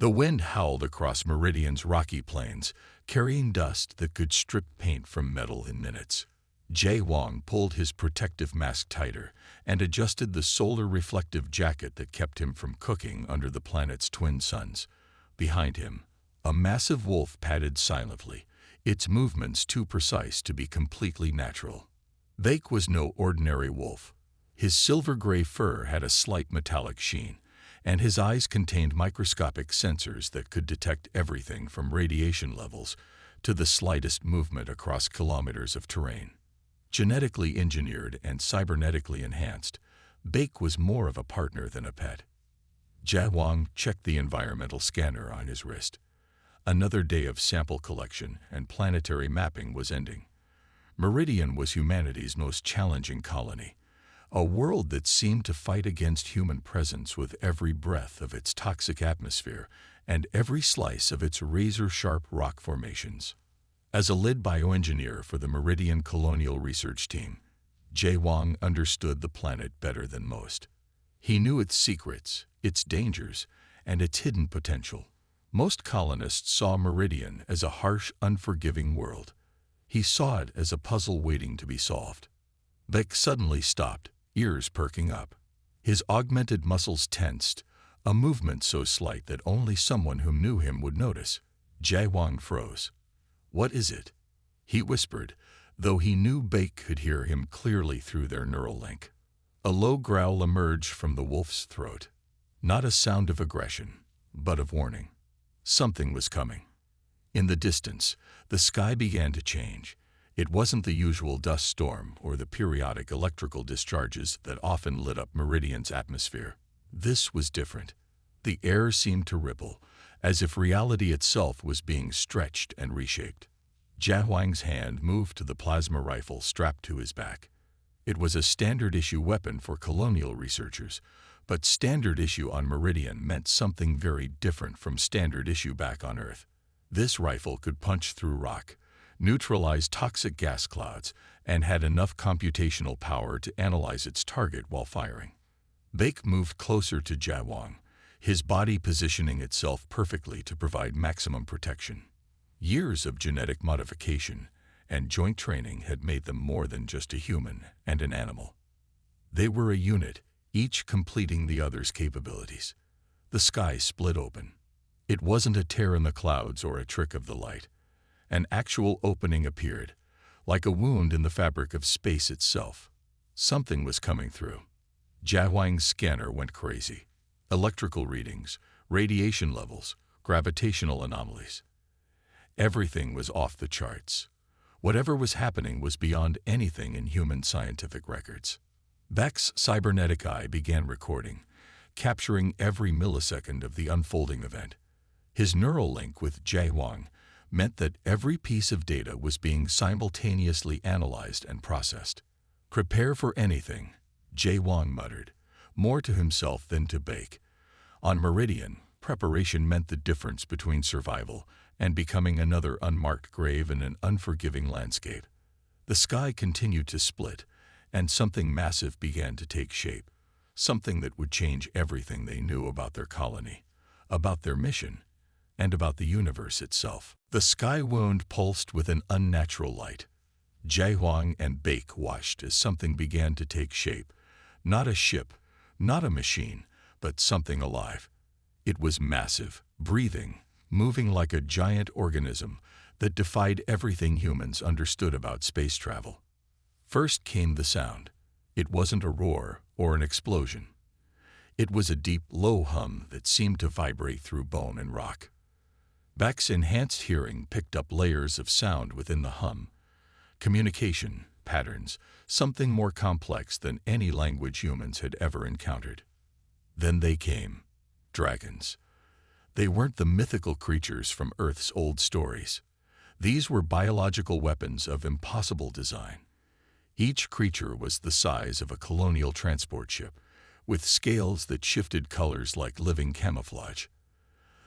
The wind howled across Meridian's rocky plains, carrying dust that could strip paint from metal in minutes. Jay Wang pulled his protective mask tighter and adjusted the solar reflective jacket that kept him from cooking under the planet's twin suns. Behind him, a massive wolf padded silently, its movements too precise to be completely natural. Bake was no ordinary wolf. His silver-gray fur had a slight metallic sheen, and his eyes contained microscopic sensors that could detect everything from radiation levels to the slightest movement across kilometers of terrain. Genetically engineered and cybernetically enhanced, Bake was more of a partner than a pet. Jay Wang checked the environmental scanner on his wrist. Another day of sample collection and planetary mapping was ending. Meridian was humanity's most challenging colony, a world that seemed to fight against human presence with every breath of its toxic atmosphere and every slice of its razor-sharp rock formations. As a lead bioengineer for the Meridian Colonial Research Team, Jay Wang understood the planet better than most. He knew its secrets, its dangers, and its hidden potential. Most colonists saw Meridian as a harsh, unforgiving world. He saw it as a puzzle waiting to be solved. Beck suddenly stopped, ears perking up. His augmented muscles tensed, a movement so slight that only someone who knew him would notice. Jay Wang froze. "What is it?" he whispered, though he knew Bake could hear him clearly through their neural link. A low growl emerged from the wolf's throat. Not a sound of aggression, but of warning. Something was coming. In the distance, the sky began to change. It wasn't the usual dust storm or the periodic electrical discharges that often lit up Meridian's atmosphere. This was different. The air seemed to ripple, as if reality itself was being stretched and reshaped. Jia Huang's hand moved to the plasma rifle strapped to his back. It was a standard-issue weapon for colonial researchers, but standard issue on Meridian meant something very different from standard issue back on Earth. This rifle could punch through rock, neutralize toxic gas clouds, and had enough computational power to analyze its target while firing. Bake moved closer to Jia Wang, his body positioning itself perfectly to provide maximum protection. Years of genetic modification and joint training had made them more than just a human and an animal. They were a unit, each completing the other's capabilities. The sky split open. It wasn't a tear in the clouds or a trick of the light. An actual opening appeared, like a wound in the fabric of space itself. Something was coming through. Jia Huang's scanner went crazy. Electrical readings, radiation levels, gravitational anomalies. Everything was off the charts. Whatever was happening was beyond anything in human scientific records. Beck's cybernetic eye began recording, capturing every millisecond of the unfolding event. His neural link with Jia Huang meant that every piece of data was being simultaneously analyzed and processed. "Prepare for anything," Jia Huang muttered, more to himself than to Bake. On Meridian, preparation meant the difference between survival and becoming another unmarked grave in an unforgiving landscape. The sky continued to split, and something massive began to take shape, something that would change everything they knew about their colony, about their mission, and about the universe itself. The sky wound pulsed with an unnatural light. Jia Huang and Bake watched as something began to take shape, not a ship, not a machine, but something alive. It was massive, breathing, moving like a giant organism that defied everything humans understood about space travel. First came the sound. It wasn't a roar or an explosion. It was a deep, low hum that seemed to vibrate through bone and rock. Beck's enhanced hearing picked up layers of sound within the hum. Communication, patterns, something more complex than any language humans had ever encountered. Then they came. Dragons. They weren't the mythical creatures from Earth's old stories. These were biological weapons of impossible design. Each creature was the size of a colonial transport ship, with scales that shifted colors like living camouflage.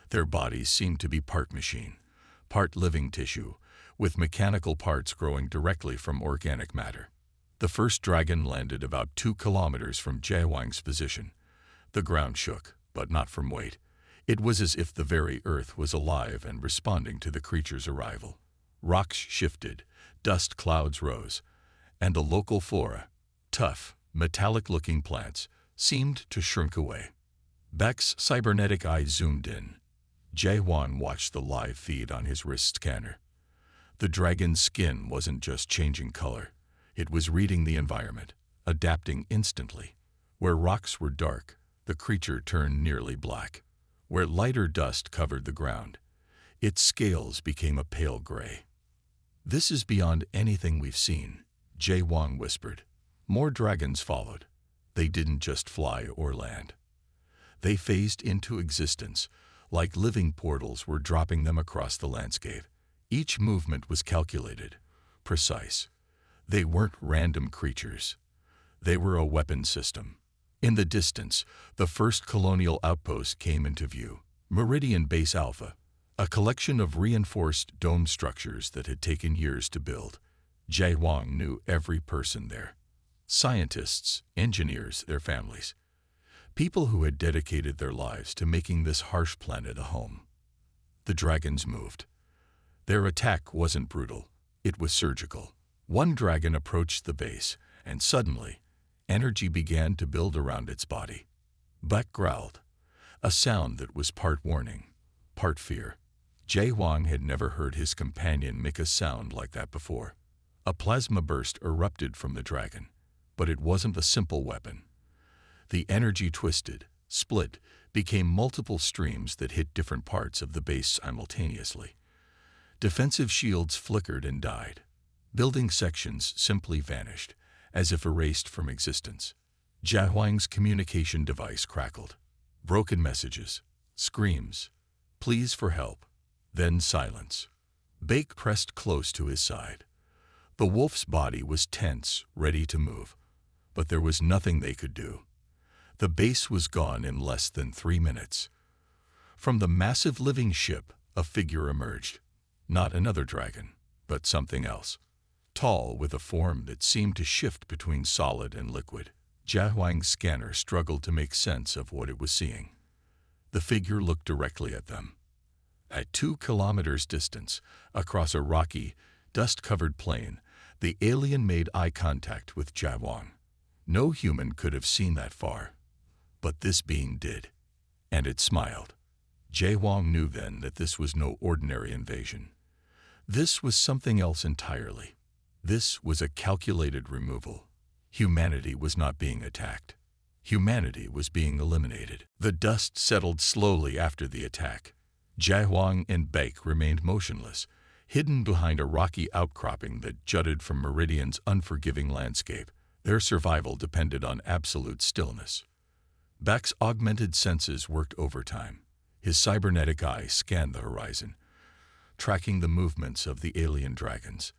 Their bodies seemed to be part machine, part living tissue, with mechanical parts growing directly from organic matter. The first dragon landed about 2 kilometers from Jia Huang's position. The ground shook, but not from weight. It was as if the very earth was alive and responding to the creature's arrival. Rocks shifted, dust clouds rose, and the local flora, tough, metallic-looking plants, seemed to shrink away. Beck's cybernetic eye zoomed in. Jae-Hwang watched the live feed on his wrist scanner. The dragon's skin wasn't just changing color. It was reading the environment, adapting instantly. Where rocks were dark, the creature turned nearly black. Where lighter dust covered the ground, its scales became a pale gray. "This is beyond anything we've seen," Jae-Hwang whispered. More dragons followed. They didn't just fly or land. They phased into existence, like living portals were dropping them across the landscape. Each movement was calculated, precise. They weren't random creatures. They were a weapon system. In the distance, the first colonial outpost came into view, Meridian Base Alpha, a collection of reinforced dome structures that had taken years to build. Jae-Hwang knew every person there. Scientists, engineers, their families. People who had dedicated their lives to making this harsh planet a home. The dragons moved. Their attack wasn't brutal. It was surgical. One dragon approached the base, and suddenly, energy began to build around its body. Beck growled, a sound that was part warning, part fear. Jae-Hwang had never heard his companion make a sound like that before. A plasma burst erupted from the dragon, but it wasn't a simple weapon. The energy twisted, split, became multiple streams that hit different parts of the base simultaneously. Defensive shields flickered and died. Building sections simply vanished, as if erased from existence. Jae-Hwang's communication device crackled. Broken messages, screams, pleas for help, then silence. Bake pressed close to his side. The wolf's body was tense, ready to move, but there was nothing they could do. The base was gone in less than 3 minutes. From the massive living ship, a figure emerged. Not another dragon, but something else. Tall, with a form that seemed to shift between solid and liquid. Jae-Hwang's scanner struggled to make sense of what it was seeing. The figure looked directly at them. At 2 kilometers distance, across a rocky, dust-covered plain, the alien made eye contact with Jae-Hwang. No human could have seen that far, but this being did, and it smiled. Jae-Hwang knew then that this was no ordinary invasion. This was something else entirely. This was a calculated removal. Humanity was not being attacked. Humanity was being eliminated. The dust settled slowly after the attack. Jae-Hwang and Baek remained motionless, hidden behind a rocky outcropping that jutted from Meridian's unforgiving landscape. Their survival depended on absolute stillness. Baek's augmented senses worked overtime. His cybernetic eye scanned the horizon, tracking the movements of the alien dragons.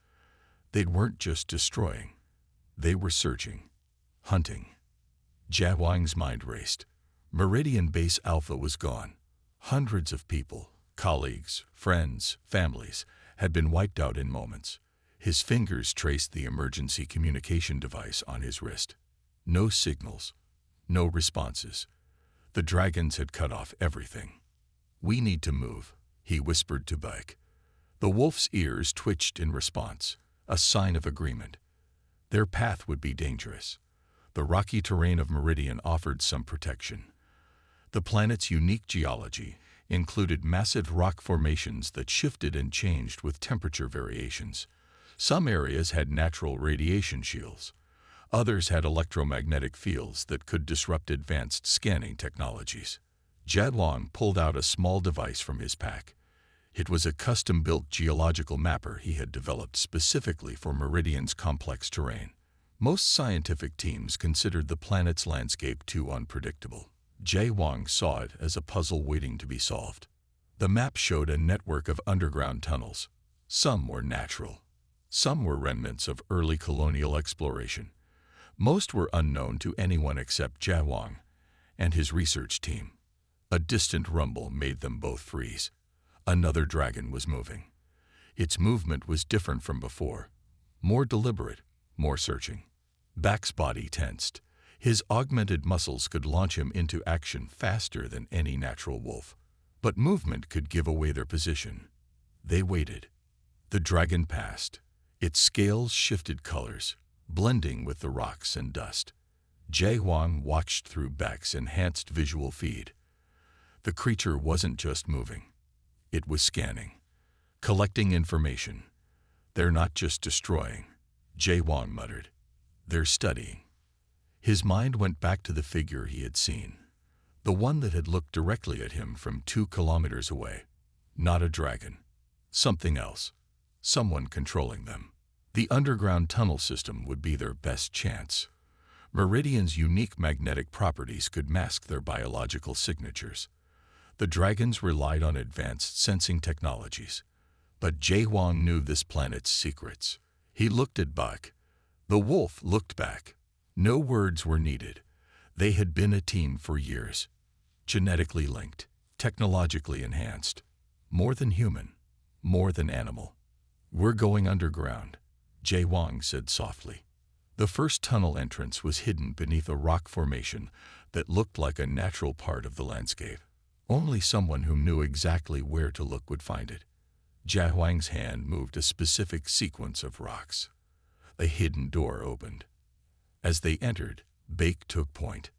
They weren't just destroying. They were searching, hunting. Jae-Hwang's mind raced. Meridian Base Alpha was gone. Hundreds of people, colleagues, friends, families, had been wiped out in moments. His fingers traced the emergency communication device on his wrist. No signals, no responses. The dragons had cut off everything. "We need to move," he whispered to Baek. The wolf's ears twitched in response, a sign of agreement. Their path would be dangerous. The rocky terrain of Meridian offered some protection. The planet's unique geology included massive rock formations that shifted and changed with temperature variations. Some areas had natural radiation shields. Others had electromagnetic fields that could disrupt advanced scanning technologies. Jae-Hwang pulled out a small device from his pack. It was a custom-built geological mapper he had developed specifically for Meridian's complex terrain. Most scientific teams considered the planet's landscape too unpredictable. Jae-Hwang saw it as a puzzle waiting to be solved. The map showed a network of underground tunnels. Some were natural. Some were remnants of early colonial exploration. Most were unknown to anyone except Jae-Hwang and his research team. A distant rumble made them both freeze. Another dragon was moving. Its movement was different from before, more deliberate, more searching. Baek's body tensed. His augmented muscles could launch him into action faster than any natural wolf. but movement could give away their position. They waited. The dragon passed. Its scales shifted colors, blending with the rocks and dust. Jay Huang watched through Beck's enhanced visual feed. The creature wasn't just moving. It was scanning, collecting information. "They're not just destroying," Jay Huang muttered. "They're studying." His mind went back to the figure he had seen, the one that had looked directly at him from 2 kilometers away. Not a dragon. Something else. Someone controlling them. The underground tunnel system would be their best chance. Meridian's unique magnetic properties could mask their biological signatures. The dragons relied on advanced sensing technologies. But Jay Huang knew this planet's secrets. He looked at Buck. The wolf looked back. No words were needed. They had been a team for years. Genetically linked, technologically enhanced. More than human, more than animal. "We're going underground," Jay Huang said softly. The first tunnel entrance was hidden beneath a rock formation that looked like a natural part of the landscape. Only someone who knew exactly where to look would find it. Jay Huang's hand moved a specific sequence of rocks. A hidden door opened. As they entered, Bake took point.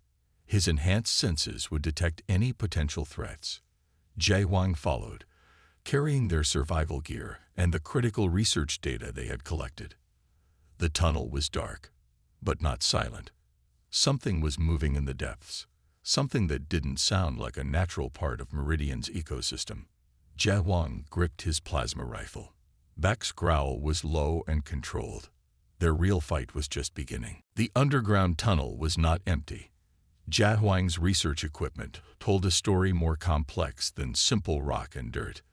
His enhanced senses would detect any potential threats. Jay Huang followed, carrying their survival gear and the critical research data they had collected. The tunnel was dark, but not silent. Something was moving in the depths, something that didn't sound like a natural part of Meridian's ecosystem. Jay Huang gripped his plasma rifle. Beck's growl was low and controlled. Their real fight was just beginning. The underground tunnel was not empty. Jay Huang's research equipment told a story more complex than simple rock and dirt.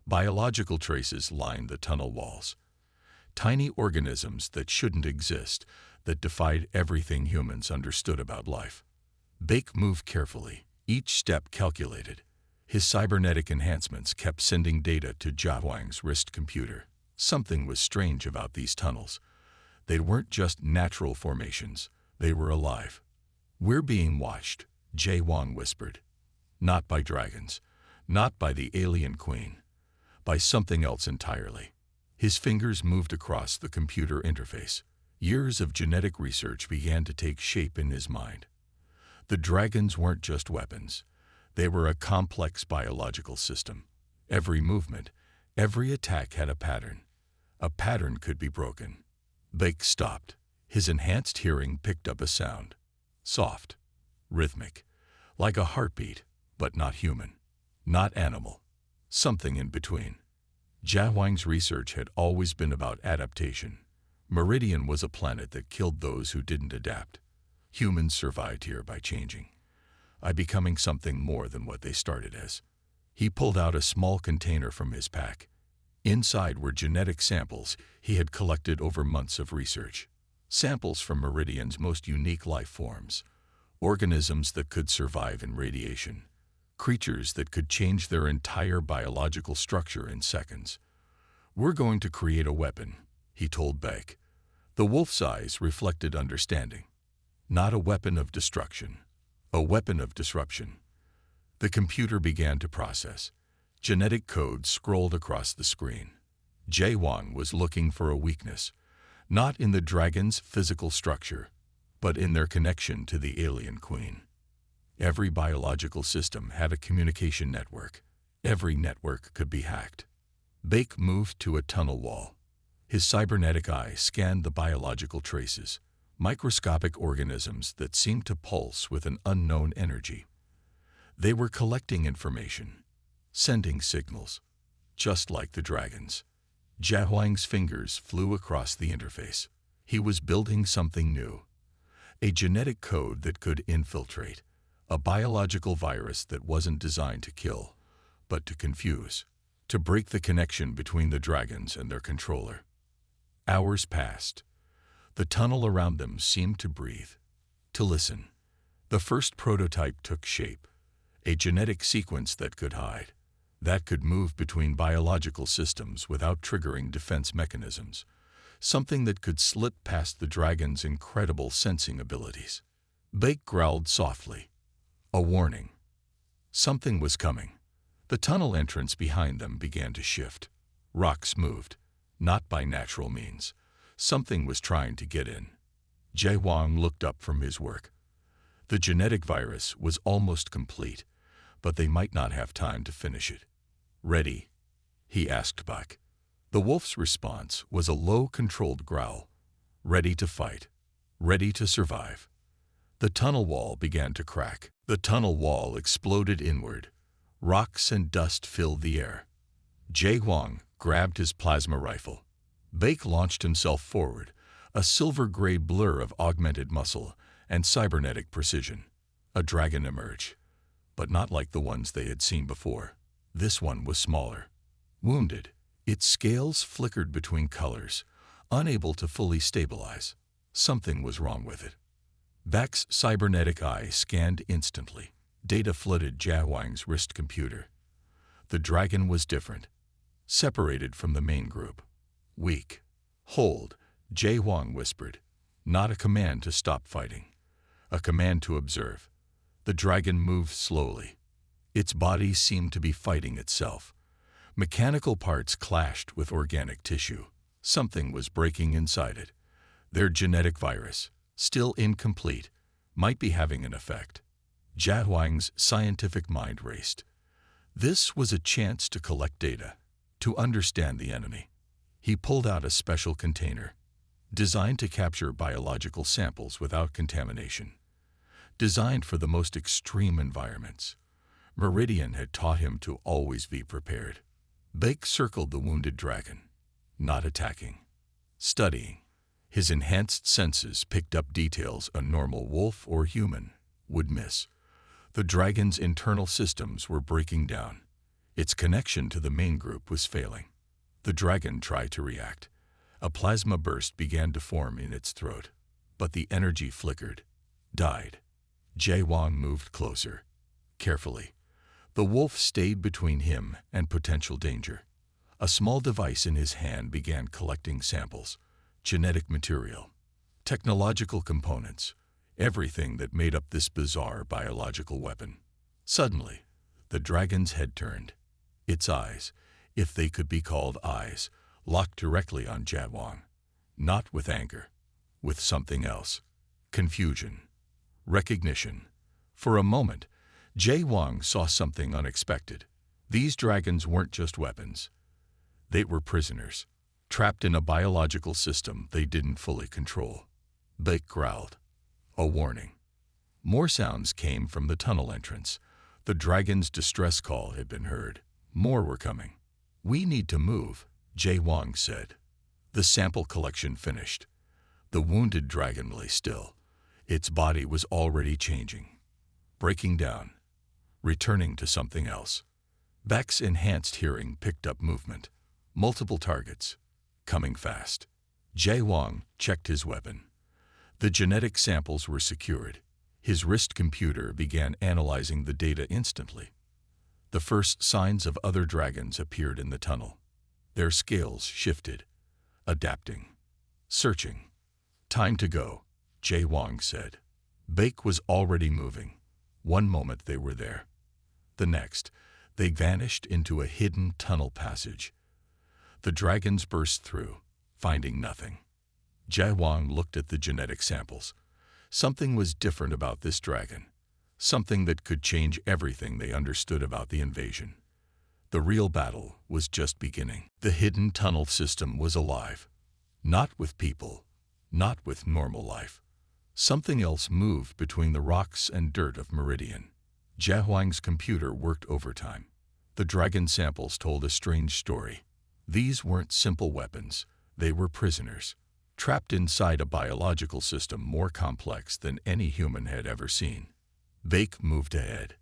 Biological traces lined the tunnel walls. Tiny organisms that shouldn't exist, that defied everything humans understood about life. Bake moved carefully, each step calculated. His cybernetic enhancements kept sending data to Jay Huang's wrist computer. Something was strange about these tunnels. They weren't just natural formations, they were alive. "We're being watched," Jay Huang whispered. "Not by dragons, not by the alien queen, by something else entirely." His fingers moved across the computer interface. Years of genetic research began to take shape in his mind. The dragons weren't just weapons. They were a complex biological system. Every movement, every attack had a pattern. A pattern could be broken. Bake stopped. His enhanced hearing picked up a sound. Soft, rhythmic, like a heartbeat, but not human, not animal, something in between. Jay Huang's research had always been about adaptation. Meridian was a planet that killed those who didn't adapt. Humans survived here by changing, by becoming something more than what they started as. He pulled out a small container from his pack. Inside were genetic samples he had collected over months of research. Samples from Meridian's most unique life forms. Organisms that could survive in radiation. Creatures that could change their entire biological structure in seconds. "We're going to create a weapon," he told Beck. The wolf's eyes reflected understanding. "Not a weapon of destruction, a weapon of disruption." The computer began to process. Genetic code scrolled across the screen. Jay Huang was looking for a weakness, not in the dragon's physical structure, but in their connection to the alien queen. Every biological system had a communication network. Every network could be hacked. Bake moved to a tunnel wall. His cybernetic eye scanned the biological traces, microscopic organisms that seemed to pulse with an unknown energy. They were collecting information, sending signals, just like the dragons. Jay Huang's fingers flew across the interface. He was building something new. A genetic code that could infiltrate. A biological virus that wasn't designed to kill, but to confuse. To break the connection between the dragons and their controller. Hours passed. The tunnel around them seemed to breathe, to listen. The first prototype took shape. A genetic sequence that could hide. That could move between biological systems without triggering defense mechanisms. Something that could slip past the dragon's incredible sensing abilities. Bake growled softly. A warning. Something was coming. The tunnel entrance behind them began to shift. Rocks moved, not by natural means. Something was trying to get in. Jay Wang looked up from his work. The genetic virus was almost complete, but they might not have time to finish it. "Ready?" he asked back. The wolf's response was a low, controlled growl. Ready to fight. Ready to survive. The tunnel wall began to crack. The tunnel wall exploded inward. Rocks and dust filled the air. Jay Wang grabbed his plasma rifle. Bake launched himself forward, a silver-gray blur of augmented muscle and cybernetic precision. A dragon emerged, but not like the ones they had seen before. This one was smaller. Wounded, its scales flickered between colors, unable to fully stabilize. Something was wrong with it. Bak's cybernetic eye scanned instantly. Data flooded Jay Wang's wrist computer. The dragon was different, separated from the main group. Weak. Hold, Jay Wang whispered. Not a command to stop fighting. A command to observe. The dragon moved slowly. Its body seemed to be fighting itself. Mechanical parts clashed with organic tissue. Something was breaking inside it. Their genetic virus, still incomplete, might be having an effect. Jay Wang's scientific mind raced. This was a chance to collect data, to understand the enemy. He pulled out a special container, designed to capture biological samples without contamination. Designed for the most extreme environments. Meridian had taught him to always be prepared. Bake circled the wounded dragon, not attacking, studying. His enhanced senses picked up details a normal wolf or human would miss. The dragon's internal systems were breaking down. Its connection to the main group was failing. The dragon tried to react. A plasma burst began to form in its throat, but the energy flickered, died. Jay Wang moved closer, carefully. The wolf stayed between him and potential danger. A small device in his hand began collecting samples, genetic material, technological components, everything that made up this bizarre biological weapon. Suddenly, the dragon's head turned. Its eyes, if they could be called eyes, locked directly on Jay Wang. Not with anger, with something else. Confusion. Recognition. For a moment, Jay Wang saw something unexpected. These dragons weren't just weapons. They were prisoners, trapped in a biological system they didn't fully control. Bake growled. A warning. More sounds came from the tunnel entrance. The dragon's distress call had been heard. More were coming. "We need to move," Jay Wang said. The sample collection finished. The wounded dragon lay still. Its body was already changing, breaking down, returning to something else. Bak's enhanced hearing picked up movement. Multiple targets, coming fast. Jay Wang checked his weapon. The genetic samples were secured. His wrist computer began analyzing the data instantly. The first signs of other dragons appeared in the tunnel. Their scales shifted, adapting, searching. "Time to go," Jay Wang said. Bake was already moving. One moment they were there. The next, they vanished into a hidden tunnel passage. The dragons burst through, finding nothing. Jay Wang looked at the genetic samples. Something was different about this dragon. Something that could change everything they understood about the invasion. The real battle was just beginning. The hidden tunnel system was alive. Not with people, not with normal life. Something else moved between the rocks and dirt of Meridian. Jay Wang's computer worked overtime. The dragon samples told a strange story. These weren't simple weapons. They were prisoners, trapped inside a biological system more complex than any human had ever seen. Bake moved ahead.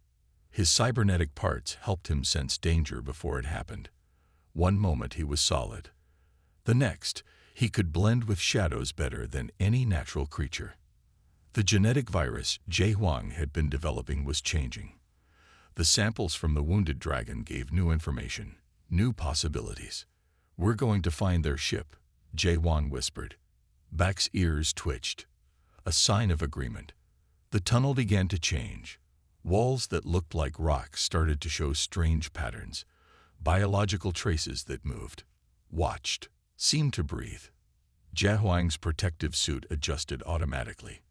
His cybernetic parts helped him sense danger before it happened. One moment he was solid. The next, he could blend with shadows better than any natural creature. The genetic virus Jay Wang had been developing was changing. The samples from the wounded dragon gave new information, new possibilities. "We're going to find their ship," Jay Wang whispered. Bak's ears twitched, a sign of agreement. The tunnel began to change. Walls that looked like rocks started to show strange patterns, biological traces that moved, watched, seemed to breathe. Jiahuang's protective suit adjusted automatically.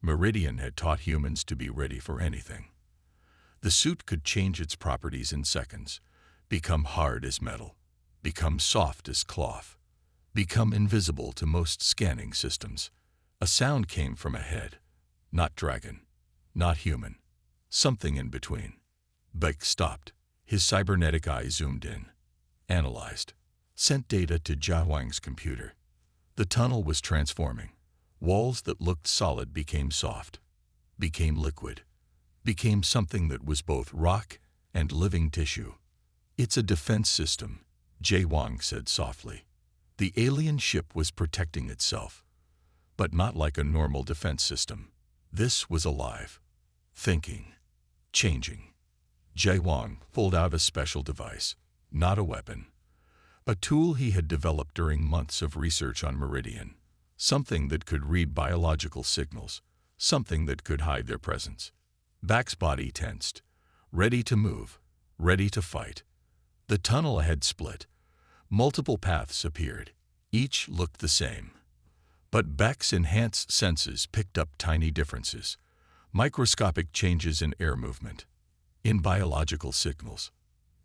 Meridian had taught humans to be ready for anything. The suit could change its properties in seconds, become hard as metal, become soft as cloth, become invisible to most scanning systems. A sound came from ahead. Not dragon, not human, something in between. Beck stopped. His cybernetic eye zoomed in, analyzed, sent data to Jiahuang's computer. The tunnel was transforming. Walls that looked solid became soft, became liquid, became something that was both rock and living tissue. "It's a defense system," Jiahuang said softly. The alien ship was protecting itself, but not like a normal defense system. This was alive, thinking, changing. Jiahuang pulled out a special device, not a weapon, a tool he had developed during months of research on Meridian, something that could read biological signals, something that could hide their presence. Back's body tensed, ready to move, ready to fight. The tunnel ahead split. Multiple paths appeared. Each looked the same. But Beck's enhanced senses picked up tiny differences, microscopic changes in air movement, in biological signals.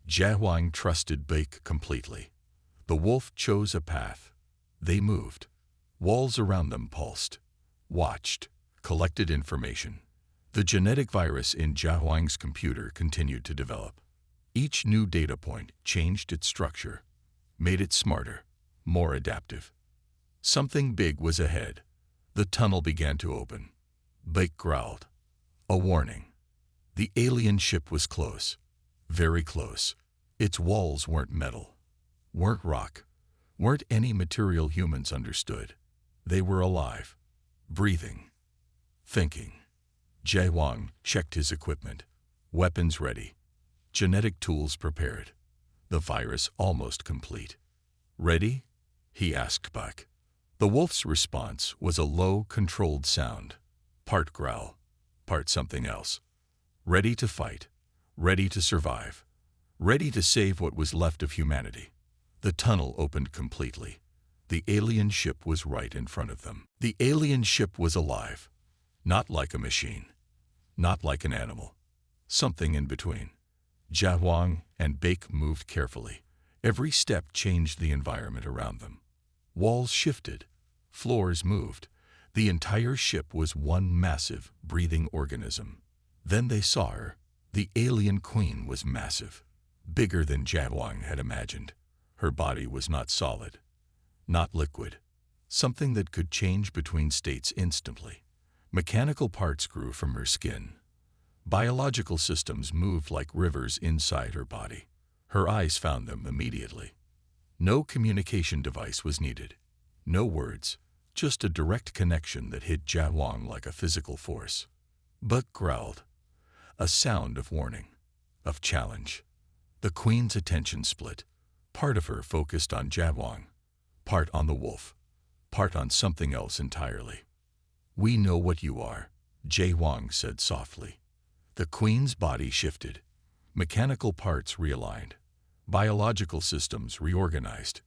Jiahuang trusted Beck completely. The wolf chose a path. They moved. Walls around them pulsed, watched, collected information. The genetic virus in Jiahuang's computer continued to develop. Each new data point changed its structure, made it smarter, more adaptive. Something big was ahead. The tunnel began to open. Beck growled. A warning. The alien ship was close, very close. Its walls weren't metal, weren't rock, weren't any material humans understood. They were alive, breathing, thinking. Jiahuang checked his equipment, weapons ready, genetic tools prepared, the virus almost complete. "Ready?" he asked Beck. The wolf's response was a low, controlled sound, part growl, part something else. Ready to fight, ready to survive, ready to save what was left of humanity. The tunnel opened completely. The alien ship was right in front of them. The alien ship was alive, not like a machine, not like an animal, something in between. Jiahuang and Beck moved carefully. Every step changed the environment around them. Walls shifted, floors moved. The entire ship was one massive, breathing organism. Then they saw her. The alien queen was massive, bigger than Jiahuang had imagined. Her body was not solid, not liquid, something that could change between states instantly. Mechanical parts grew from her skin. Biological systems moved like rivers inside her body. Her eyes found them immediately. No communication device was needed. No words, just a direct connection that hit Jiahuang like a physical force. Beck growled, a sound of warning, of challenge. The queen's attention split. Part of her focused on Jiahuang, part on the wolf, part on something else entirely. "We know what you are," Jiahuang said softly. The queen's body shifted. Mechanical parts realigned. Biological systems reorganized.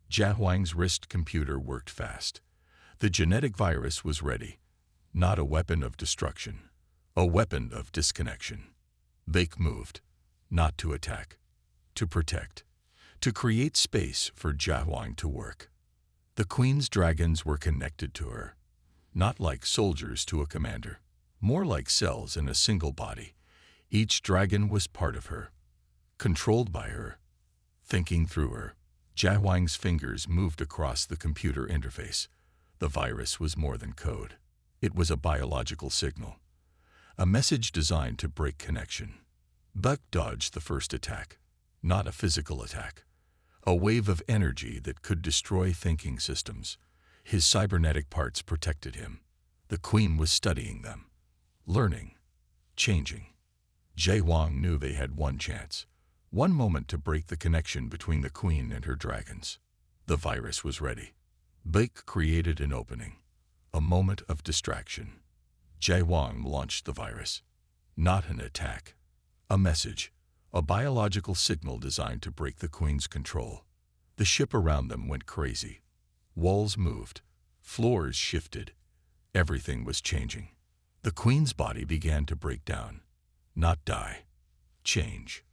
Jiahuang's wrist computer worked fast. The genetic virus was ready. Not a weapon of destruction, a weapon of disconnection. Beck moved, not to attack, to protect, to create space for Jiahuang to work. The queen's dragons were connected to her, not like soldiers to a commander, more like cells in a single body. Each dragon was part of her, controlled by her, thinking through her. Jiahuang's fingers moved across the computer interface. The virus was more than code. It was a biological signal, a message designed to break connection. Beck dodged the first attack, not a physical attack, a wave of energy that could destroy thinking systems. His cybernetic parts protected him. The queen was studying them, learning, changing. Jiahuang knew they had one chance, one moment to break the connection between the queen and her dragons. The virus was ready. Beck created an opening, a moment of distraction. Jiahuang launched the virus. Not an attack. A message. A biological signal designed to break the Queen's control. The ship around them went crazy. Walls moved. Floors shifted. Everything was changing. The Queen's body began to break down. Not die. Change.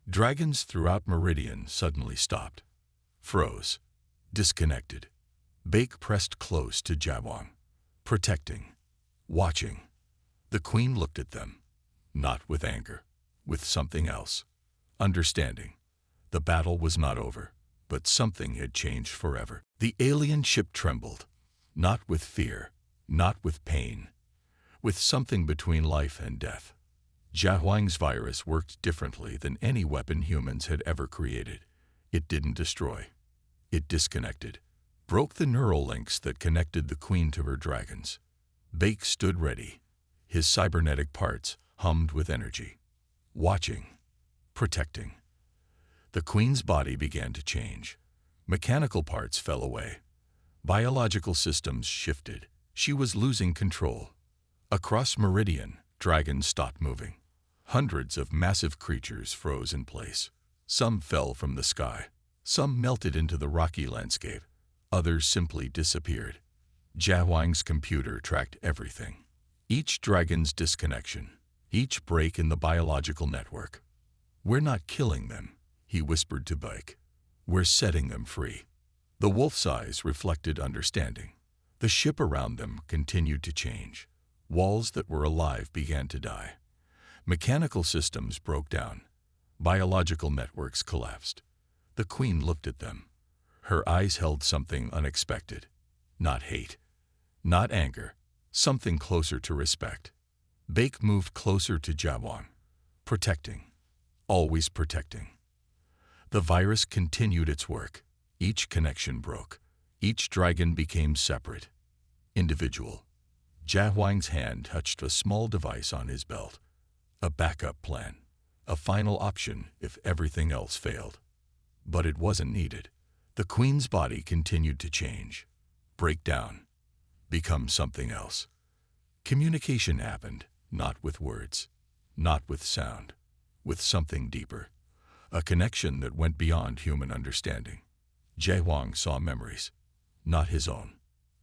Dragons throughout Meridian suddenly stopped. Froze. Disconnected. Bake pressed close to Jawang. Protecting. Watching. The Queen looked at them. Not with anger. With something else. Understanding. The battle was not over, but something had changed forever. The alien ship trembled. Not with fear. Not with pain. With something between life and death. Jawang's virus worked differently than any weapon humans had ever created. It didn't destroy. It disconnected. Broke the neural links that connected the Queen to her dragons. Bake stood ready. His cybernetic parts hummed with energy. Watching. Protecting. The Queen's body began to change. Mechanical parts fell away. Biological systems shifted. She was losing control. Across Meridian, dragons stopped moving. Hundreds of massive creatures froze in place. Some fell from the sky. Some melted into the rocky landscape. Others simply disappeared. Jawang's computer tracked everything. Each dragon's disconnection. Each break in the biological network. "We're not killing them," he whispered to Bike. "We're setting them free." The wolf's eyes reflected understanding. The ship around them continued to change. Walls that were alive began to die. Mechanical systems broke down. Biological networks collapsed. The Queen looked at them. Her eyes held something unexpected. Not hate. Not anger. Something closer to respect. Bake moved closer to Jawang. Protecting. Always protecting. The virus continued its work. Each connection broke. Each dragon became separate. Individual. Jawang's hand touched a small device on his belt. A backup plan. A final option if everything else failed. But it wasn't needed. The Queen's body continued to change. Break down. Become something else. Communication happened, not with words. Not with sound. With something deeper. A connection that went beyond human understanding. Jawang saw memories. Not his own.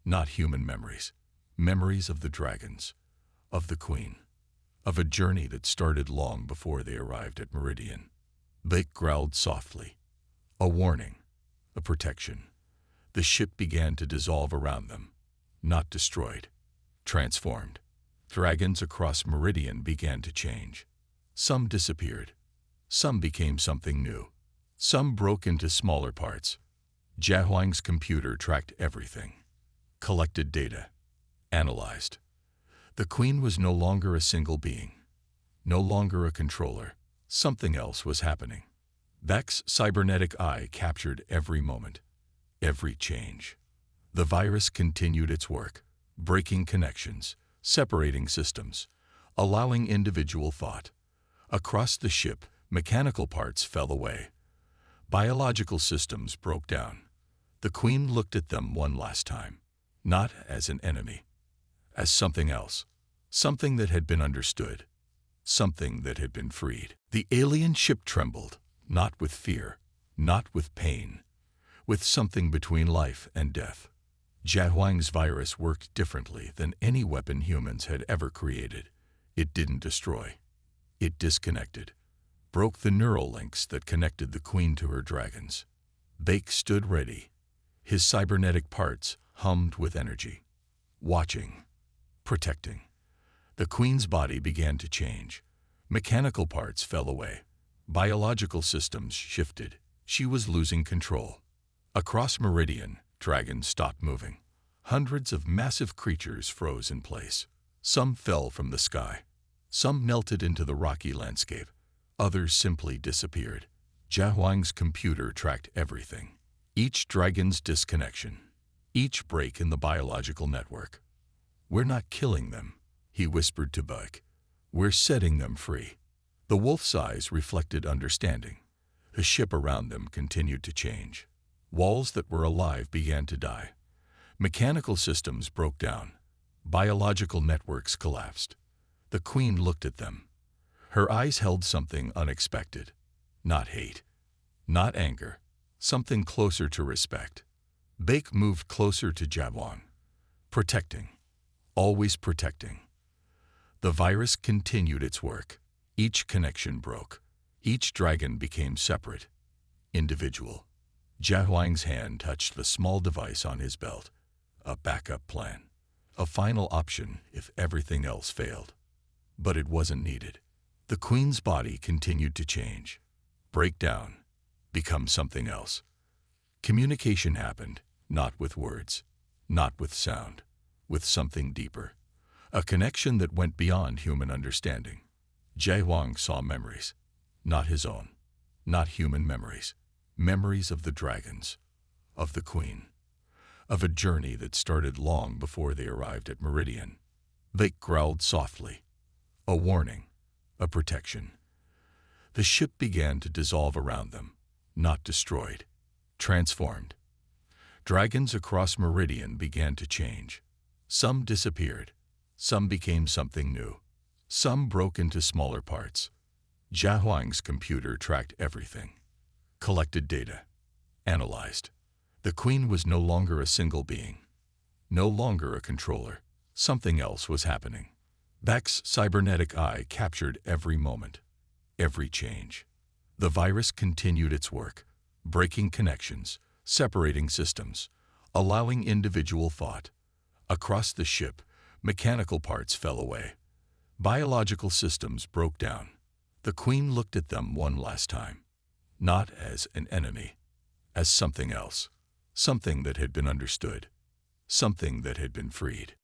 Not human memories. Memories of the dragons. Of the Queen. Of a journey that started long before they arrived at Meridian. Bake growled softly. A warning. A protection. The ship began to dissolve around them. Not destroyed. Transformed. Dragons across Meridian began to change. Some disappeared. Some became something new. Some broke into smaller parts. Jawang's computer tracked everything. Collected data. Analyzed. The Queen was no longer a single being. No longer a controller. Something else was happening. Bek's cybernetic eye captured every moment. Every change. The virus continued its work. Breaking connections. Separating systems. Allowing individual thought. Across the ship, mechanical parts fell away. Biological systems broke down. The Queen looked at them one last time. Not as an enemy. As something else. Something that had been understood. Something that had been freed. The alien ship trembled. Not with fear. Not with pain. With something between life and death. Jawang's virus worked differently than any weapon humans had ever created. It didn't destroy. It disconnected. Broke the neural links that connected the Queen to her dragons. Bake stood ready. His cybernetic parts hummed with energy. Watching. Protecting. The Queen's body began to change. Mechanical parts fell away. Biological systems shifted. She was losing control. Across Meridian, dragons stopped moving. Hundreds of massive creatures froze in place. Some fell from the sky. Some melted into the rocky landscape. Others simply disappeared. Jawang's computer tracked everything. Each dragon's disconnection. Each break in the biological network. "We're not killing them," he whispered to Buck. "We're setting them free." The wolf's eyes reflected understanding. The ship around them continued to change. Walls that were alive began to die. Mechanical systems broke down. Biological networks collapsed. The Queen looked at them. Her eyes held something unexpected. Not hate, not anger, something closer to respect. Bake moved closer to Jaewon, protecting, always protecting. The virus continued its work. Each connection broke. Each dragon became separate, individual. Jaewon's hand touched the small device on his belt. A backup plan. A final option if everything else failed. But it wasn't needed. The queen's body continued to change, break down, become something else. Communication happened, not with words, not with sound, with something deeper. A connection that went beyond human understanding. Jaewon saw memories, not his own, not human memories. Memories of the dragons, of the queen, of a journey that started long before they arrived at Meridian. They growled softly. A warning, a protection. The ship began to dissolve around them, not destroyed, transformed. Dragons across Meridian began to change. Some disappeared, some became something new, some broke into smaller parts. Jaewon's computer tracked everything, collected data, analyzed. The queen was no longer a single being, no longer a controller. Something else was happening. Beck's cybernetic eye captured every moment, every change. The virus continued its work, breaking connections, separating systems, allowing individual thought. Across the ship, mechanical parts fell away. Biological systems broke down. The queen looked at them one last time, not as an enemy, as something else, something that had been understood, something that had been freed.